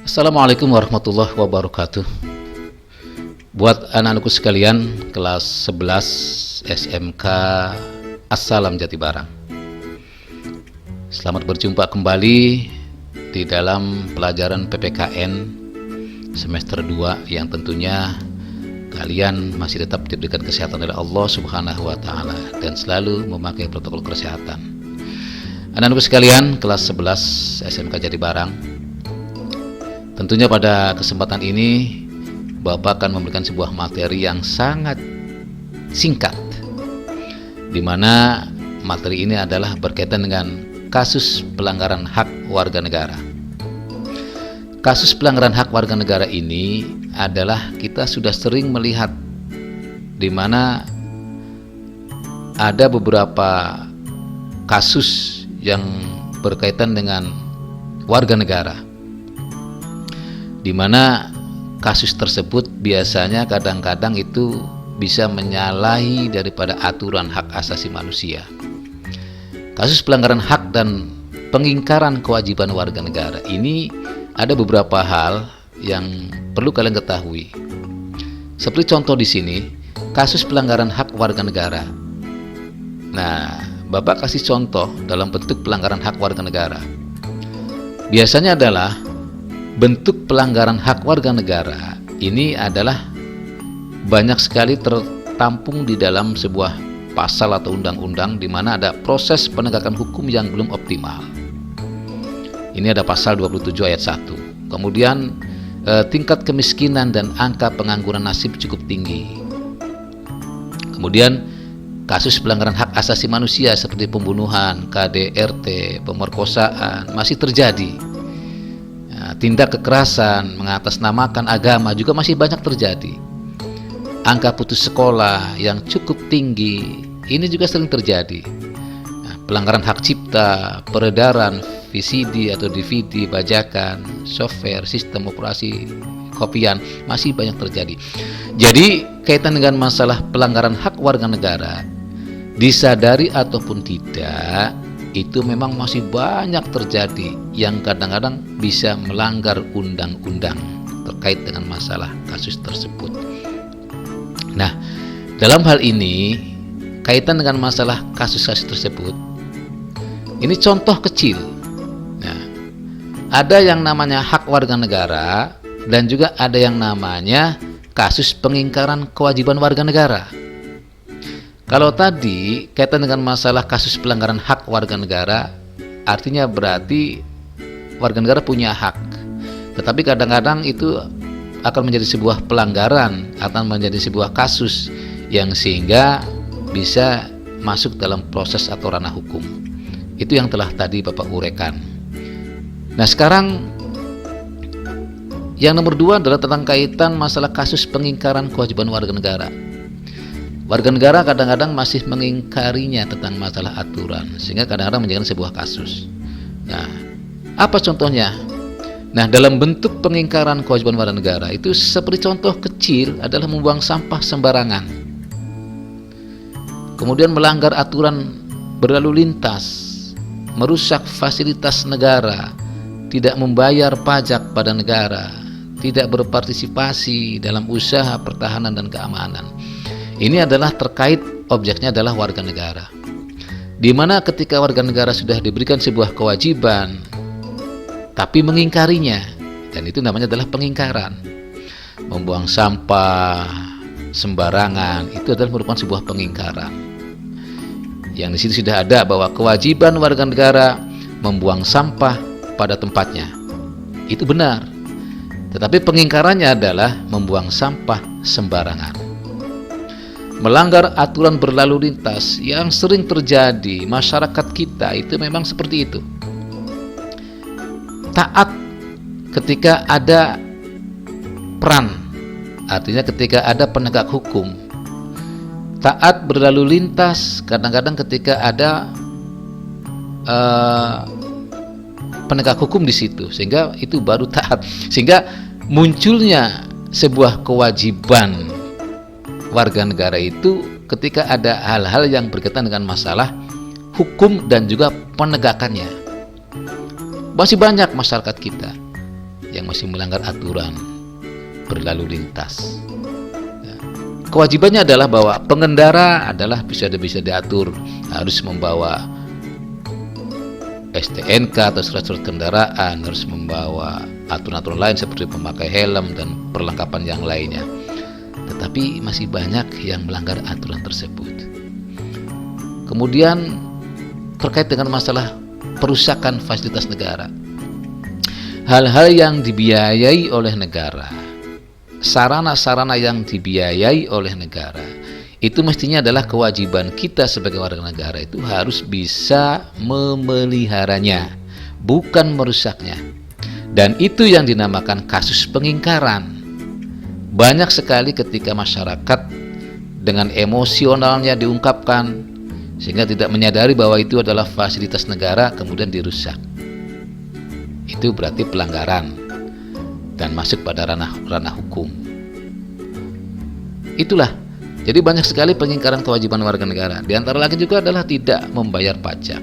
Assalamualaikum warahmatullahi wabarakatuh. Buat anak-anakku sekalian kelas 11 SMK Assalam Jati Barang, selamat berjumpa kembali di dalam pelajaran PPKN semester 2 yang tentunya kalian masih tetap diberikan kesehatan oleh Allah Subhanahu wa Ta'ala dan selalu memakai protokol kesehatan. Anak-anakku sekalian kelas 11 SMK Jati Barang, tentunya pada kesempatan ini Bapak akan memberikan sebuah materi yang sangat singkat, di mana materi ini adalah berkaitan dengan kasus pelanggaran hak warga negara. Kasus pelanggaran hak warga negara ini adalah kita sudah sering melihat di mana ada beberapa kasus yang berkaitan dengan warga negara, di mana kasus tersebut biasanya kadang-kadang itu bisa menyalahi daripada aturan hak asasi manusia. Kasus pelanggaran hak dan pengingkaran kewajiban warga negara ini ada beberapa hal yang perlu kalian ketahui. Seperti contoh di sini, kasus pelanggaran hak warga negara. Nah, Bapak kasih contoh dalam bentuk pelanggaran hak warga negara. Biasanya adalah bentuk pelanggaran hak warga negara ini adalah banyak sekali tertampung di dalam sebuah pasal atau undang-undang di mana ada proses penegakan hukum yang belum optimal. Ini ada pasal 27 ayat 1. Kemudian tingkat kemiskinan dan angka pengangguran nasib cukup tinggi. Kemudian kasus pelanggaran hak asasi manusia seperti pembunuhan, KDRT, pemerkosaan masih terjadi. Tindak kekerasan mengatasnamakan agama juga masih banyak terjadi. Angka putus sekolah yang cukup tinggi ini juga sering terjadi. Pelanggaran hak cipta, peredaran VCD atau DVD, bajakan, software, sistem operasi, kopian masih banyak terjadi. Jadi kaitan dengan masalah pelanggaran hak warga negara, disadari ataupun tidak, itu memang masih banyak terjadi yang kadang-kadang bisa melanggar undang-undang terkait dengan masalah kasus tersebut. Nah, dalam hal ini kaitan dengan masalah kasus-kasus tersebut, ini contoh kecil. Nah, ada yang namanya hak warga negara dan juga ada yang namanya kasus pengingkaran kewajiban warga negara. Kalau tadi kaitan dengan masalah kasus pelanggaran hak warga negara, artinya berarti warga negara punya hak, tetapi kadang-kadang itu akan menjadi sebuah pelanggaran, akan menjadi sebuah kasus yang sehingga bisa masuk dalam proses atau ranah hukum. Itu yang telah tadi Bapak uraikan. Nah, sekarang yang nomor 2 adalah tentang kaitan masalah kasus pengingkaran kewajiban warga negara. Warga negara kadang-kadang masih mengingkarinya tentang masalah aturan, sehingga kadang-kadang menjadi sebuah kasus. Nah, apa contohnya? Nah, dalam bentuk pengingkaran kewajiban warga negara itu seperti contoh kecil adalah membuang sampah sembarangan, kemudian melanggar aturan berlalu lintas, merusak fasilitas negara, tidak membayar pajak pada negara, tidak berpartisipasi dalam usaha pertahanan dan keamanan. Ini adalah terkait objeknya adalah warga negara, di mana ketika warga negara sudah diberikan sebuah kewajiban tapi mengingkarinya, dan itu namanya adalah pengingkaran. Membuang sampah sembarangan itu adalah merupakan sebuah pengingkaran. Yang di situ sudah ada bahwa kewajiban warga negara membuang sampah pada tempatnya, itu benar. Tetapi pengingkarannya adalah membuang sampah sembarangan, melanggar aturan berlalu lintas yang sering terjadi. Masyarakat kita itu memang seperti itu. Taat ketika ada peran, artinya ketika ada penegak hukum. Taat berlalu lintas kadang-kadang ketika ada penegak hukum di situ, sehingga itu baru taat. Sehingga munculnya sebuah kewajiban warga negara itu ketika ada hal-hal yang berkaitan dengan masalah hukum dan juga penegakannya. Masih banyak masyarakat kita yang masih melanggar aturan berlalu lintas. Kewajibannya adalah bahwa pengendara adalah bisa diatur, harus membawa STNK atau surat-surat kendaraan, harus membawa aturan-aturan lain seperti memakai helm dan perlengkapan yang lainnya. Tetapi masih banyak yang melanggar aturan tersebut. Kemudian terkait dengan masalah perusakan fasilitas negara, hal-hal yang dibiayai oleh negara, sarana-sarana yang dibiayai oleh negara, itu mestinya adalah kewajiban kita sebagai warga negara itu harus bisa memeliharanya, bukan merusaknya. Dan itu yang dinamakan kasus pengingkaran. Banyak sekali ketika masyarakat dengan emosionalnya diungkapkan sehingga tidak menyadari bahwa itu adalah fasilitas negara kemudian dirusak. Itu berarti pelanggaran dan masuk pada ranah hukum. Itulah, jadi banyak sekali pengingkaran kewajiban warga negara. Di antara lagi juga adalah tidak membayar pajak.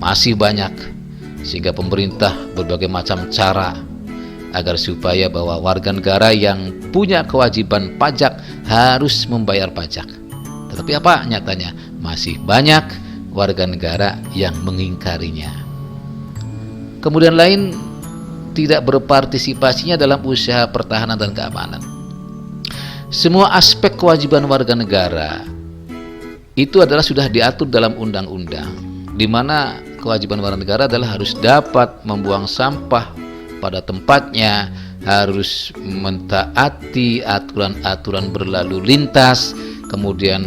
Masih banyak, sehingga pemerintah berbagai macam cara agar supaya bahwa warga negara yang punya kewajiban pajak harus membayar pajak. Tetapi apa nyatanya? Masih banyak warga negara yang mengingkarinya. Kemudian lain, tidak berpartisipasinya dalam usaha pertahanan dan keamanan. Semua aspek kewajiban warga negara itu adalah sudah diatur dalam undang-undang, di mana kewajiban warga negara adalah harus dapat membuang sampah pada tempatnya, harus mentaati aturan-aturan berlalu lintas, kemudian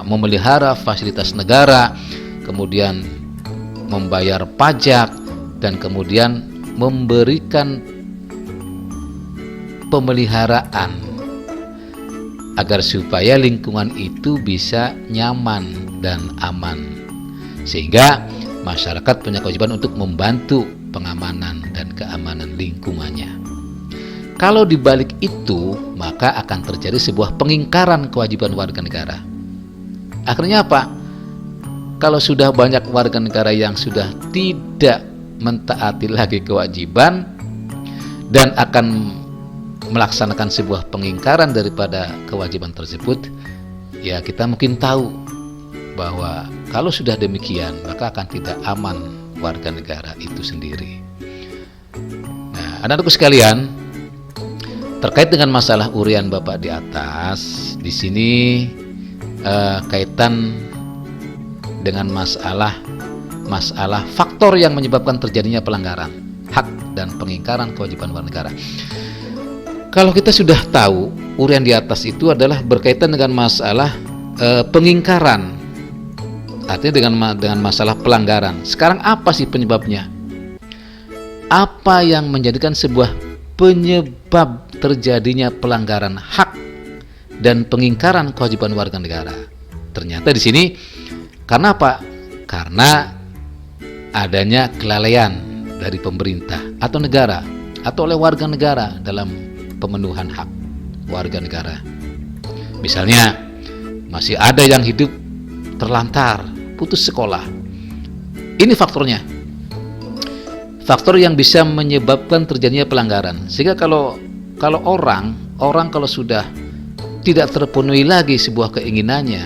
memelihara fasilitas negara, kemudian membayar pajak, dan kemudian memberikan pemeliharaan agar supaya lingkungan itu bisa nyaman dan aman, sehingga masyarakat punya kewajiban untuk membantu pengamanan dan keamanan lingkungannya. Kalau dibalik itu, maka akan terjadi sebuah pengingkaran kewajiban warga negara. Akhirnya apa? Kalau sudah banyak warga negara yang sudah tidak mentaati lagi kewajiban dan akan melaksanakan sebuah pengingkaran daripada kewajiban tersebut, ya kita mungkin tahu bahwa kalau sudah demikian maka akan tidak aman warga negara itu sendiri. Nah, anak-anakku sekalian, terkait dengan masalah urian Bapak di atas, di sini kaitan dengan masalah faktor yang menyebabkan terjadinya pelanggaran hak dan pengingkaran kewajiban warga negara. Kalau kita sudah tahu urian di atas itu adalah berkaitan dengan masalah pengingkaran, artinya dengan masalah pelanggaran. Sekarang apa sih penyebabnya? Apa yang menjadikan sebuah penyebab terjadinya pelanggaran hak dan pengingkaran kewajiban warga negara? Ternyata di sini karena apa? Karena adanya kelalaian dari pemerintah atau negara atau oleh warga negara dalam pemenuhan hak warga negara. Misalnya masih ada yang hidup terlantar, putus sekolah. Ini faktornya. Faktor yang bisa menyebabkan terjadinya pelanggaran. Sehingga kalau orang kalau sudah tidak terpenuhi lagi sebuah keinginannya,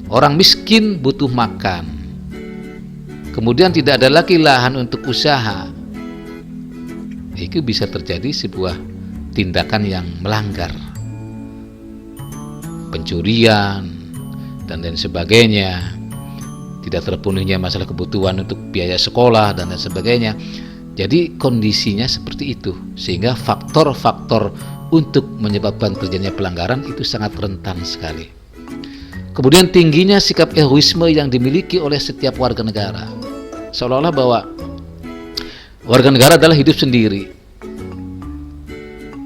orang miskin butuh makan, kemudian tidak ada lagi lahan untuk usaha, itu bisa terjadi sebuah tindakan yang melanggar, pencurian dan lain sebagainya, tidak terpenuhinya masalah kebutuhan untuk biaya sekolah dan lain sebagainya. Jadi kondisinya seperti itu, sehingga faktor-faktor untuk menyebabkan terjadinya pelanggaran itu sangat rentan sekali. Kemudian tingginya sikap egoisme yang dimiliki oleh setiap warga negara, seolah-olah bahwa warga negara adalah hidup sendiri,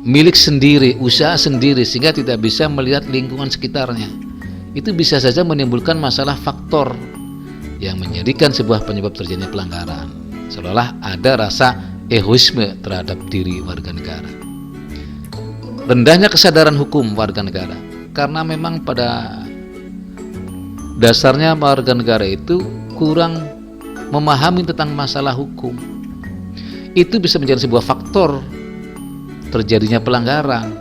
milik sendiri, usaha sendiri, sehingga tidak bisa melihat lingkungan sekitarnya. Itu bisa saja menimbulkan masalah faktor yang menjadikan sebuah penyebab terjadinya pelanggaran, seolah ada rasa egoisme terhadap diri warga negara. Rendahnya kesadaran hukum warga negara, karena memang pada dasarnya warga negara itu kurang memahami tentang masalah hukum. itu bisa menjadi sebuah faktor terjadinya pelanggaran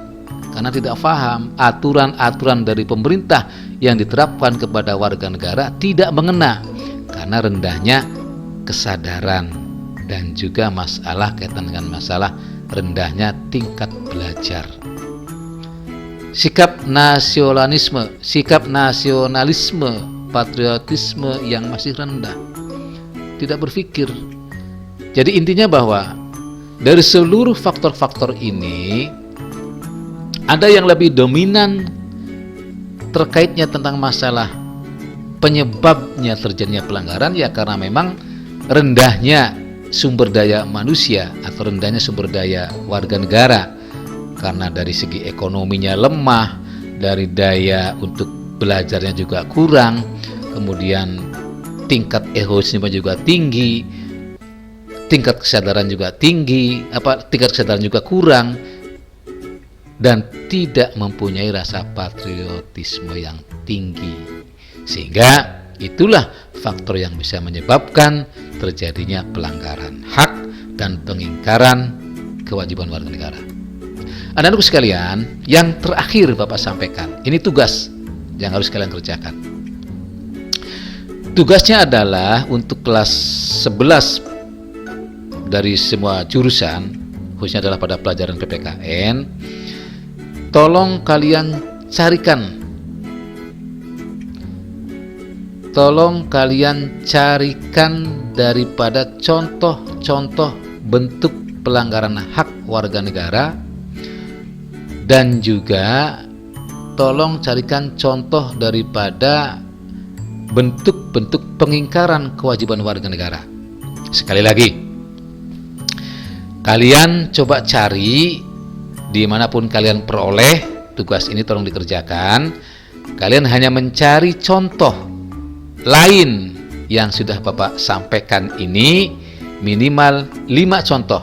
karena tidak paham aturan-aturan dari pemerintah yang diterapkan kepada warga negara tidak mengena karena rendahnya kesadaran dan juga masalah kaitan dengan masalah rendahnya tingkat belajar. Sikap nasionalisme, patriotisme yang masih rendah, tidak berpikir. Jadi intinya bahwa dari seluruh faktor-faktor ini ada yang lebih dominan terkaitnya tentang masalah penyebabnya terjadinya pelanggaran, ya karena memang rendahnya sumber daya manusia atau rendahnya sumber daya warga negara, karena dari segi ekonominya lemah, dari daya untuk belajarnya juga kurang, kemudian tingkat egoisme juga tinggi, tingkat kesadaran juga tinggi, tingkat kesadaran juga kurang, dan tidak mempunyai rasa patriotisme yang tinggi. Sehingga itulah faktor yang bisa menyebabkan terjadinya pelanggaran hak dan pengingkaran kewajiban warga negara. Anak-anakku sekalian, yang terakhir Bapak sampaikan, ini tugas yang harus kalian kerjakan. Tugasnya adalah untuk kelas 11 dari semua jurusan, khususnya adalah pada pelajaran PPKN, tolong kalian carikan daripada contoh-contoh bentuk pelanggaran hak warga negara, dan juga tolong carikan contoh daripada bentuk-bentuk pengingkaran kewajiban warga negara. Sekali lagi, kalian coba cari dimanapun kalian peroleh tugas ini, tolong dikerjakan. Kalian hanya mencari contoh lain yang sudah Bapak sampaikan ini, minimal 5 contoh.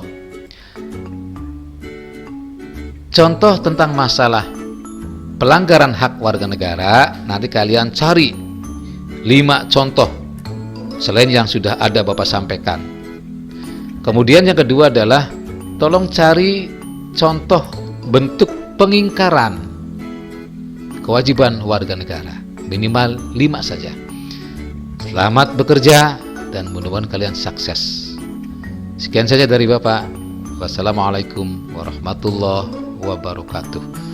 Contoh tentang masalah pelanggaran hak warga negara, nanti kalian cari 5 contoh selain yang sudah ada Bapak sampaikan. Kemudian yang kedua adalah tolong cari contoh bentuk pengingkaran kewajiban warga negara, minimal 5 saja. Selamat bekerja dan mudah-mudahan kalian sukses. Sekian saja dari Bapak. Wassalamualaikum warahmatullahi wabarakatuh.